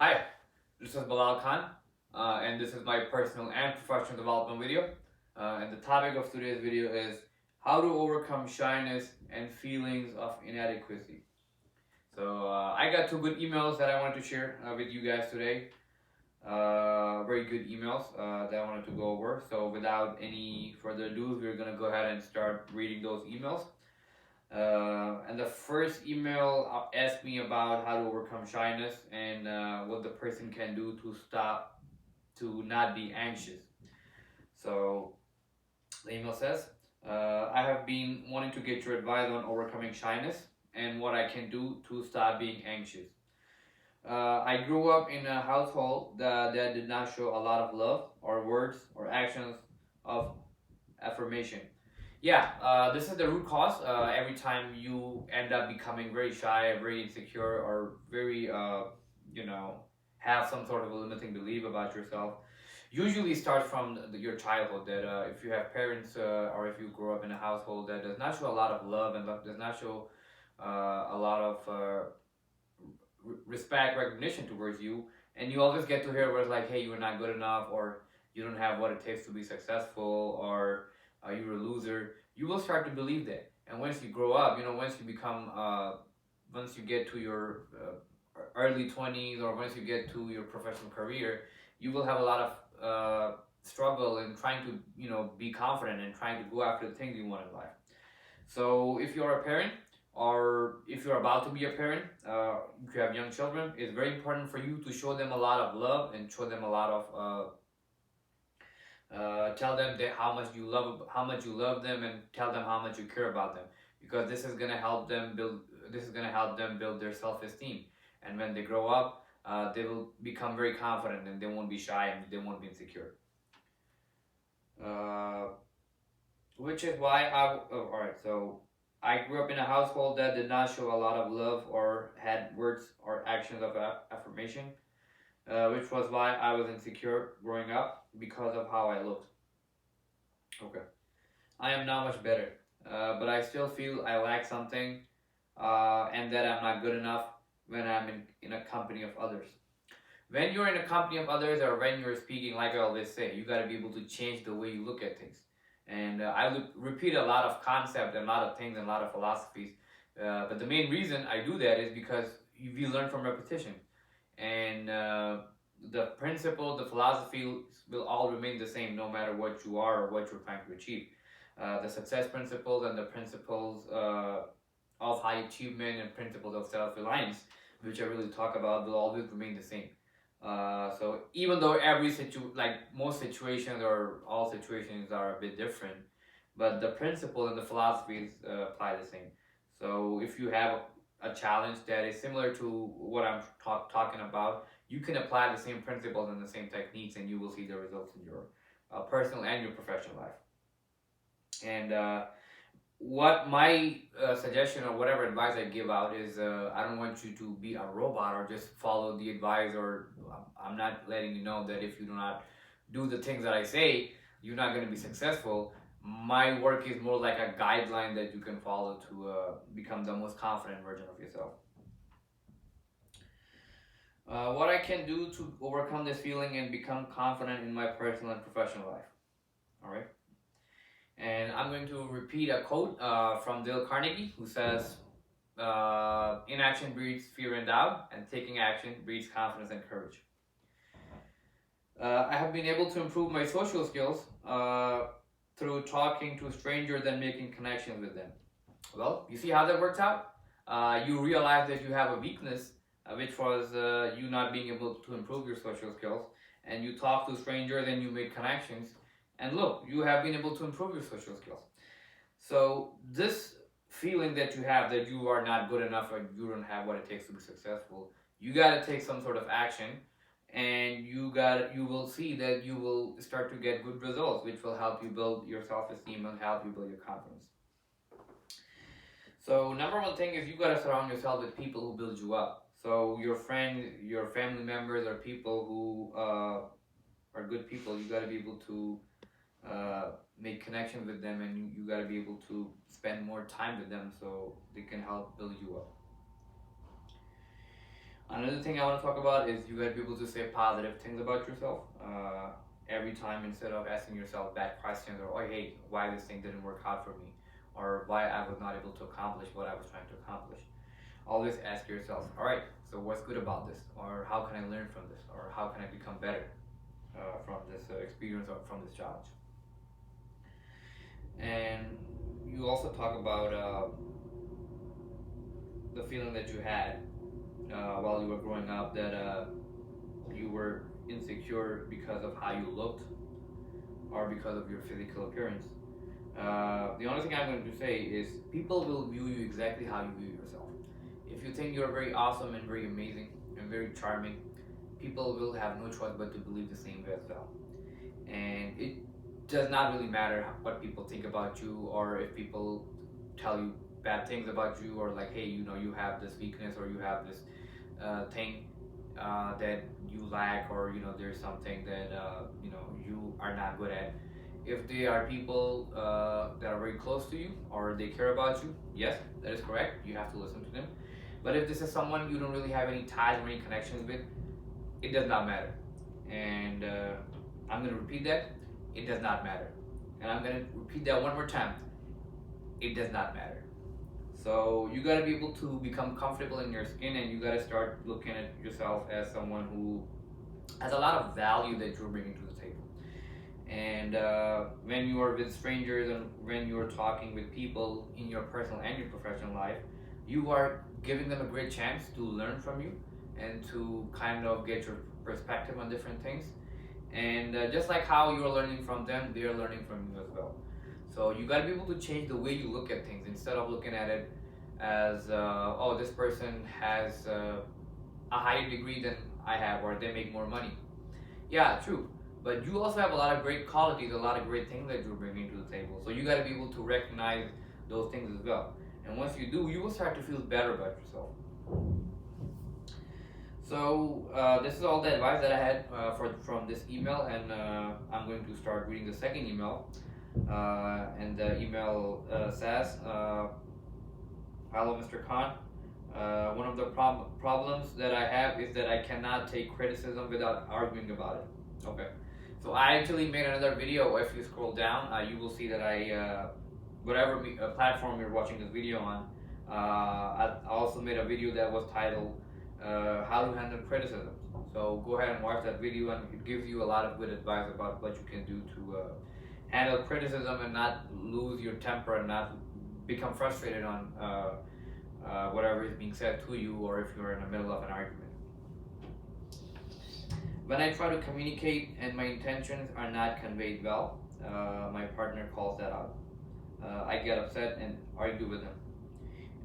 Hi, this is Bilal Khan, and this is my personal and professional development video. And the topic of today's video is how to overcome shyness and feelings of inadequacy. So I got two good emails that I wanted to share with you guys today. Very good emails that I wanted to go over. So without any further ado, we're gonna go ahead and start reading those emails. And the first email asked me about how to overcome shyness and what the person can do to stop to not be anxious. So the email says, I have been wanting to get your advice on overcoming shyness and what I can do to stop being anxious. I grew up in a household that did not show a lot of love or words or actions of affirmation. Yeah, this is the root cause. Every time you end up becoming very shy, very insecure, or very, you know, have some sort of a limiting belief about yourself, usually starts from your childhood. That if you have parents or if you grow up in a household that does not show a lot of love and does not show a lot of respect, recognition towards you, and you always get to hear words like, "Hey, you're not good enough," or "You don't have what it takes to be successful," or "You're a loser." You will start to believe that, and once you grow up, once you become, once you get to your early 20s, or once you get to your professional career, you will have a lot of struggle in trying to, be confident and trying to go after the things you want in life. So if you're a parent, or if you're about to be a parent, if you have young children, it's very important for you to show them a lot of love and show them a lot of tell them that how much you love them, and tell them how much you care about them, because this is gonna help them build their self-esteem, and when they grow up, they will become very confident and they won't be shy and they won't be insecure. Uh, which is why all right. So I grew up in a household that did not show a lot of love or had words or actions of affirmation, which was why I was insecure growing up because of how I looked. Okay, I am now much better, but I still feel I lack something, and that I'm not good enough when I'm in a company of others. When you're in a company of others, or when you're speaking, like I always say, you got to be able to change the way you look at things. And repeat a lot of concepts and a lot of things and a lot of philosophies. But the main reason I do that is because we learn from repetition. And the principle, the philosophy will all remain the same no matter what you are or what you're trying to achieve. The success principles and the principles of high achievement and principles of self-reliance, which I really talk about, will always remain the same. So even though most situations or all situations are a bit different, but the principle and the philosophies apply the same. So if you have a challenge that is similar to what I'm talking about, you can apply the same principles and the same techniques, and you will see the results in your personal and your professional life. And what my suggestion or whatever advice I give out is, I don't want you to be a robot or just follow the advice, or I'm not letting you know that if you do not do the things that I say, you're not going to be successful. My work is more like a guideline that you can follow to become the most confident version of yourself. What I can do to overcome this feeling and become confident in my personal and professional life. All right. And I'm going to repeat a quote from Dale Carnegie, who says, inaction breeds fear and doubt, and taking action breeds confidence and courage. I have been able to improve my social skills through talking to strangers and making connections with them. Well, you see how that works out? You realize that you have a weakness, which was you not being able to improve your social skills, and you talk to strangers and you make connections, and look, you have been able to improve your social skills. So this feeling that you have that you are not good enough or you don't have what it takes to be successful, you got to take some sort of action, and you will see that you will start to get good results, which will help you build your self-esteem and help you build your confidence. So number one thing is you got to surround yourself with people who build you up. So your friends, your family members, or people who are good people. You got to be able to make connections with them, and you got to be able to spend more time with them so they can help build you up. Another thing I want to talk about is you gotta be able to say positive things about yourself every time, instead of asking yourself bad questions, or, oh, hey, why this thing didn't work out for me, or why I was not able to accomplish what I was trying to accomplish. Always ask yourself, all right, so what's good about this, or how can I learn from this, or how can I become better from this experience or from this challenge. And you also talk about the feeling that you had while you were growing up, that you were insecure because of how you looked or because of your physical appearance. The only thing I'm going to say is people will view you exactly how you view yourself. If you think you're very awesome and very amazing and very charming, people will have no choice but to believe the same way as well. And it does not really matter what people think about you, or if people tell you bad things about you, or like, hey, you have this weakness, or you have this thing that you lack, or there's something that you are not good at. If they are people that are very close to you, or they care about you, yes, that is correct, you have to listen to them. But if this is someone you don't really have any ties or any connections with, it does not matter. And I'm going to repeat that: it does not matter. And I'm going to repeat that one more time: it does not matter. So you got to be able to become comfortable in your skin, and you got to start looking at yourself as someone who has a lot of value that you're bringing to the table. And when you are with strangers, and when you are talking with people in your personal and your professional life, you are giving them a great chance to learn from you and to kind of get your perspective on different things. And just like how you're learning from them, they're learning from you as well. So you got to be able to change the way you look at things, instead of looking at it as, oh, this person has a higher degree than I have, or they make more money. Yeah, true. But you also have a lot of great qualities, a lot of great things that you're bringing to the table. So you got to be able to recognize those things as well. And once you do, you will start to feel better about yourself. So this is all the advice that I had from this email, and I'm going to start reading the second email. And the email says, "Hello, Mr. Khan. One of the problems that I have is that I cannot take criticism without arguing about it." Okay. So I actually made another video. If you scroll down, you will see that whatever platform you're watching this video on, I also made a video that was titled "How to Handle Criticism." So go ahead and watch that video, and it gives you a lot of good advice about what you can do to handle criticism and not lose your temper and not become frustrated on whatever is being said to you, or if you're in the middle of an argument. When I try to communicate and my intentions are not conveyed well, my partner calls that out. I get upset and argue with him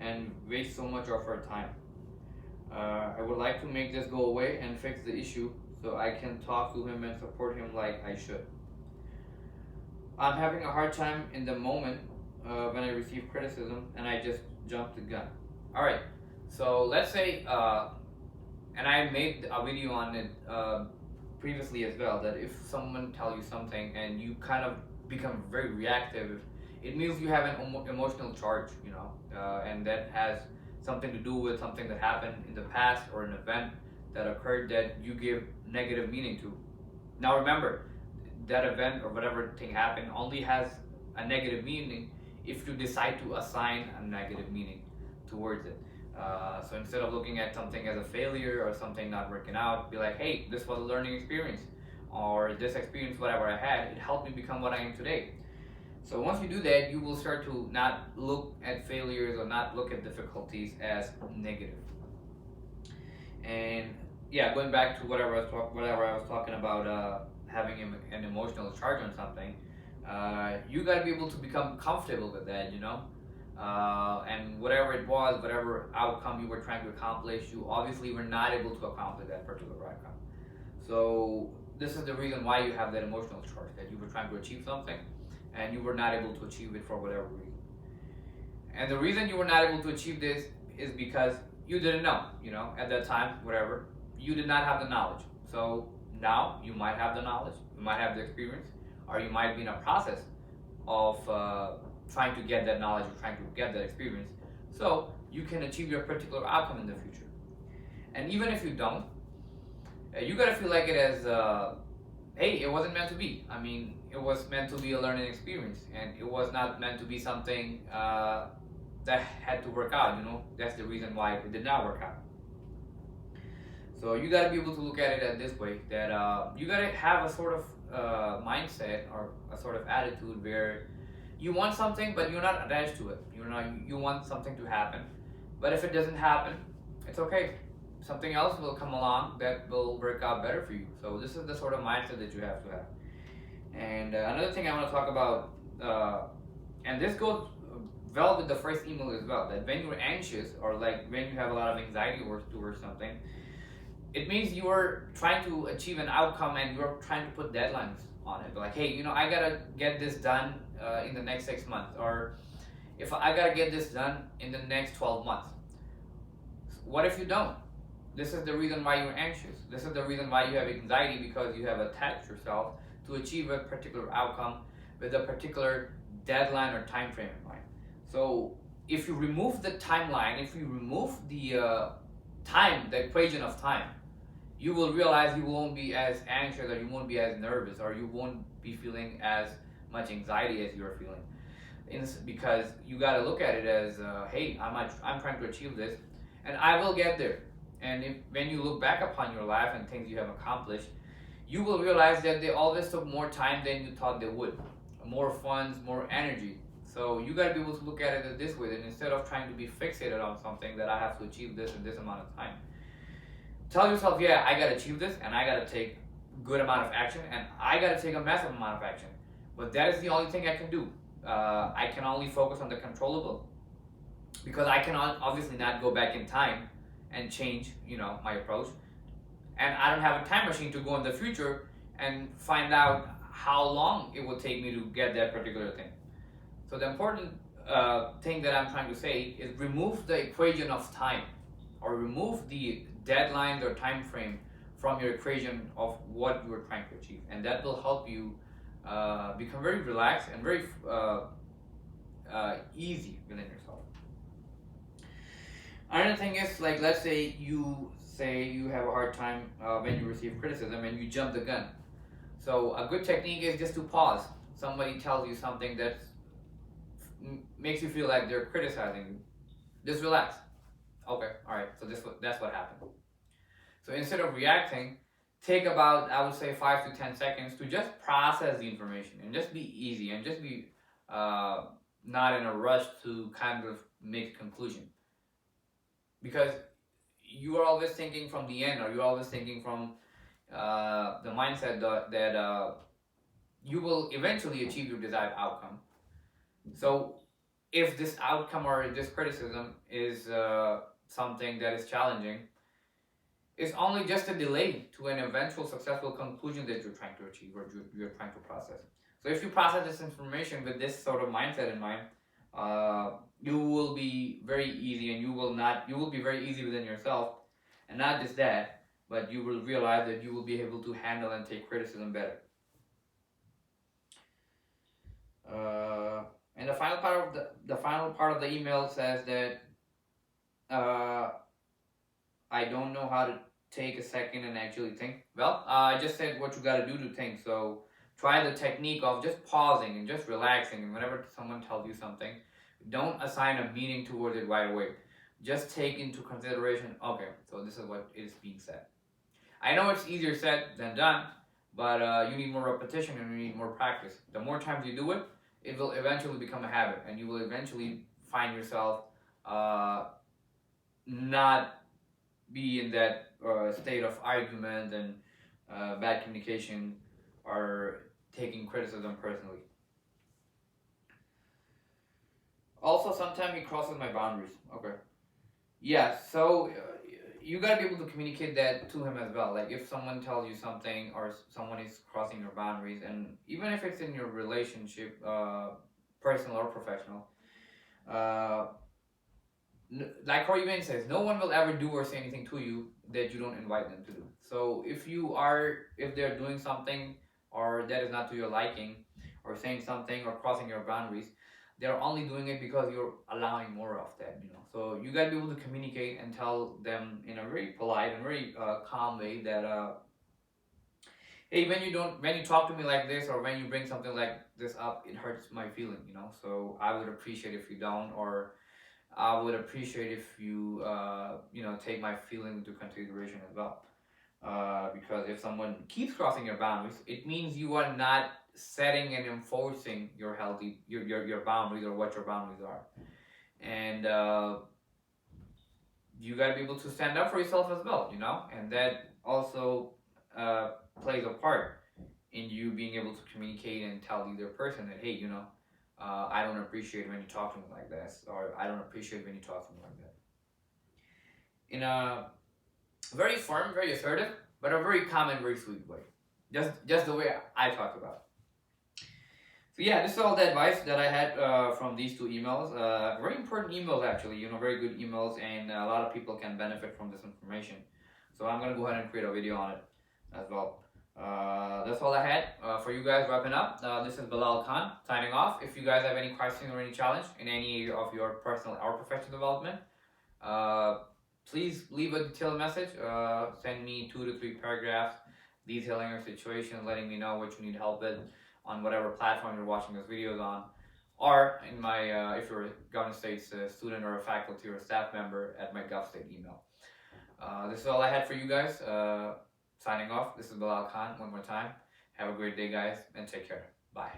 and waste so much of our time. I would like to make this go away and fix the issue so I can talk to him and support him like I should. I'm having a hard time in the moment when I receive criticism, and I just jump the gun. Alright, so let's say, and I made a video on it previously as well, that if someone tells you something and you kind of become very reactive, it means you have an emotional charge, and that has something to do with something that happened in the past, or an event that occurred that you give negative meaning to. Now remember, that event or whatever thing happened only has a negative meaning if you decide to assign a negative meaning towards it. So instead of looking at something as a failure or something not working out, be like, hey, this was a learning experience, or this experience, whatever I had, it helped me become what I am today. So once you do that, you will start to not look at failures or not look at difficulties as negative. And yeah, going back to whatever I was talking about, having an emotional charge on something, you got to be able to become comfortable with that, and whatever it was, whatever outcome you were trying to accomplish, you obviously were not able to accomplish that particular outcome. So this is the reason why you have that emotional charge, that you were trying to achieve something and you were not able to achieve it for whatever reason. And the reason you were not able to achieve this is because you didn't know, at that time, whatever, you did not have the knowledge. So now you might have the knowledge, you might have the experience, or you might be in a process of trying to get that knowledge or trying to get that experience, so you can achieve your particular outcome in the future. And even if you don't, you gotta feel like it as hey, it wasn't meant to be. I mean, it was meant to be a learning experience, and it was not meant to be something that had to work out. You know, that's the reason why it did not work out. So you gotta be able to look at it at this way, that you gotta have a sort of mindset or a sort of attitude where you want something, but you're not attached to it. You want something to happen, but if it doesn't happen, it's okay. Something else will come along that will work out better for you. So this is the sort of mindset that you have to have. And another thing I want to talk about, and this goes well with the first email as well, that when you're anxious or like when you have a lot of anxiety towards something, it means you are trying to achieve an outcome and you're trying to put deadlines on it. Like, hey, I gotta get this done in the next 6 months, or if I gotta get this done in the next 12 months. What if you don't? This is the reason why you're anxious. This is the reason why you have anxiety, because you have attached yourself to achieve a particular outcome with a particular deadline or time frame in mind. So if you remove the timeline, if you remove the time, the equation of time, you will realize you won't be as anxious, or you won't be as nervous, or you won't be feeling as much anxiety as you're feeling. Because you got to look at it as, hey, I'm trying to achieve this, and I will get there. And when you look back upon your life and things you have accomplished, you will realize that they always took more time than you thought they would, more funds, more energy. So you got to be able to look at it this way, that instead of trying to be fixated on something, that I have to achieve this in this amount of time, tell yourself, yeah, I got to achieve this, and I got to take good amount of action, and I got to take a massive amount of action. But that is the only thing I can do. I can only focus on the controllable, because I cannot obviously not go back in time and change, my approach. And I don't have a time machine to go in the future and find out how long it will take me to get that particular thing. So the important thing that I'm trying to say is remove the equation of time, or remove the deadlines or time frame from your equation of what you're trying to achieve, and that will help you become very relaxed and very easy within yourself. Another thing is, like, let's say you have a hard time when you receive criticism and you jump the gun. So a good technique is just to pause. Somebody tells you something that makes you feel like they're criticizing you. Just relax. Okay, all right. So that's what happened. So instead of reacting, take about, I would say, 5 to 10 seconds to just process the information and just be easy and just be not in a rush to kind of make a conclusion. Because you are always thinking from the end, or you're always thinking from the mindset that you will eventually achieve your desired outcome. So if this outcome or this criticism is something that is challenging, it's only just a delay to an eventual successful conclusion that you're trying to achieve, or you're trying to process. So if you process this information with this sort of mindset in mind, you will be very easy, and you will be very easy within yourself. And not just that, but you will realize that you will be able to handle and take criticism better. And the final part of the email says that I don't know how to take a second and actually think. Well, I just said what you got to do to think. So try the technique of just pausing and just relaxing. And whenever someone tells you something, don't assign a meaning towards it right away. Just take into consideration, okay, so this is what is being said. I know it's easier said than done, but you need more repetition and you need more practice. The more times you do it, it will eventually become a habit, and you will eventually find yourself not be in that state of argument and bad communication, or taking criticism personally. Also, sometimes he crosses my boundaries. Okay. Yeah, so you gotta be able to communicate that to him as well. Like, if someone tells you something, or someone is crossing your boundaries, and even if it's in your relationship, personal or professional, like Corey Bain says, no one will ever do or say anything to you that you don't invite them to do. So if they're doing something or that is not to your liking, or saying something or crossing your boundaries, they're only doing it because you're allowing more of that, you know. So you gotta be able to communicate and tell them in a very polite and very calm way that hey, when you talk to me like this, or when you bring something like this up, it hurts my feeling, you know. So I would appreciate if you don't, or I would appreciate if you you know, take my feeling into consideration as well. Because if someone keeps crossing your boundaries, it means you are not setting and enforcing your healthy your boundaries, or what your boundaries are. And you got to be able to stand up for yourself as well, you know. And that also uh, plays a part in you being able to communicate and tell the other person that, hey, you know, I don't appreciate when you talk to me like this, or I don't appreciate when you talk to me like that, in a very firm, very assertive, but a very calm and very sweet way. Just the way I talk about. So yeah, this is all the advice that I had from these two emails. Very important emails, actually. You know, very good emails, and a lot of people can benefit from this information. So I'm gonna go ahead and create a video on it as well. That's all I had for you guys. Wrapping up. This is Bilal Khan signing off. If you guys have any questions or any challenge in any of your personal or professional development, uh, please leave a detailed message. Send me 2 to 3 paragraphs detailing your situation, letting me know what you need help with on whatever platform you're watching this videos on, or in my if you're a Government State's student or a faculty or a staff member, at my GovState email. This is all I had for you guys. Signing off. This is Bilal Khan one more time. Have a great day, guys, and take care. Bye.